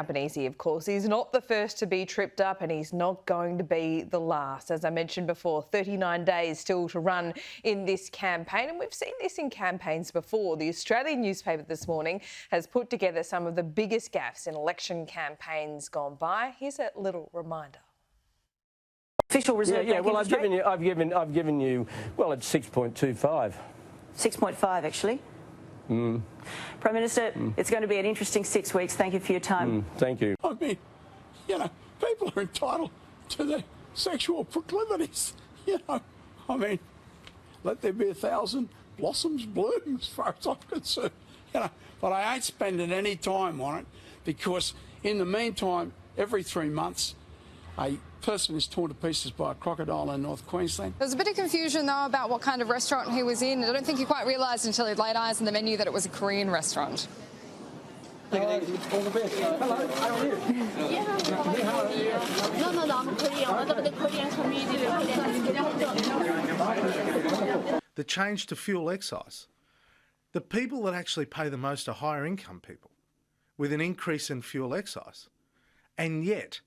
Albanese, of course, he's not the first to be tripped up and he's not going to be the last. As I mentioned before, 39 days still to run in this campaign, and we've seen this in campaigns before. The Australian newspaper this morning has put together some of the biggest gaffes in election campaigns gone by. Here's a little reminder. Official reserve. Yeah. Well, I've given you. Well, it's 6.25. 6.5 actually. Prime Minister, it's going to be an interesting 6 weeks. Thank you for your time. Thank you. I mean, people are entitled to their sexual proclivities. I mean, let there be 1,000 blossoms bloom as far as I'm concerned. But I ain't spending any time on it because in the meantime, every 3 months, a person is torn to pieces by a crocodile in North Queensland. There's a bit of confusion, though, about what kind of restaurant he was in. I don't think he quite realised until he laid eyes on the menu that it was a Korean restaurant. All the best. Hello, how are you? No, I'm Korean. One of the Korean community. The change to fuel excise. The people that actually pay the most are higher income people with an increase in fuel excise. And yet,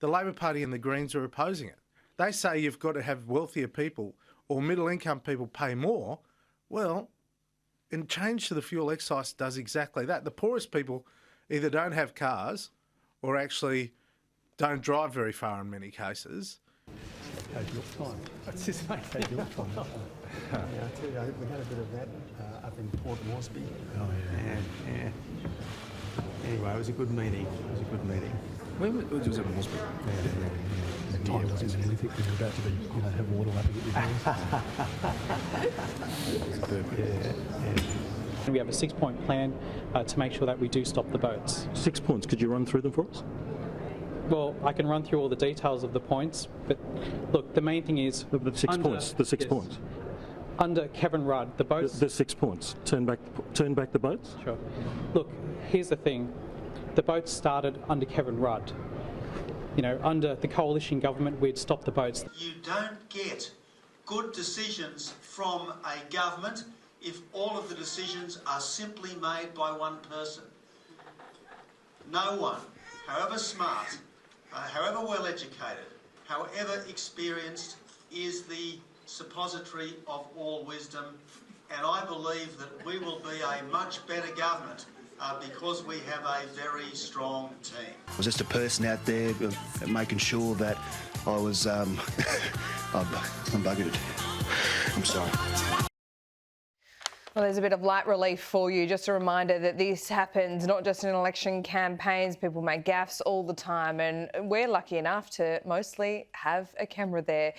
the Labor Party and the Greens are opposing it. They say you've got to have wealthier people or middle income people pay more. Well, in change to the fuel excise does exactly that. The poorest people either don't have cars or actually don't drive very far in many cases. Take your time. What's this, mate? Take your time. I tell you, we had a bit of that up in Port Moresby. Oh, yeah. Anyway, it was a good meeting. Where was it in Moresby? The time doesn't mean anything when you're about to be, have water lapping at your ears. We have a 6-point plan to make sure that we do stop the boats. 6 points. Could you run through them for us? Well, I can run through all the details of the points, but look, the main thing is... The 6 points. The 6 points. Under Kevin Rudd, the boats... The 6 points. Turn back the boats? Sure. Look, here's the thing. The boats started under Kevin Rudd. Under the coalition government, we'd stop the boats. You don't get good decisions from a government if all of the decisions are simply made by one person. No one, however smart, however well educated, however experienced, is the suppository of all wisdom, and I believe that we will be a much better government because we have a very strong team. I was just a person out there making sure that I was, I'm buggered. I'm sorry. Well, there's a bit of light relief for you. Just a reminder that this happens not just in election campaigns. People make gaffes all the time, and we're lucky enough to mostly have a camera there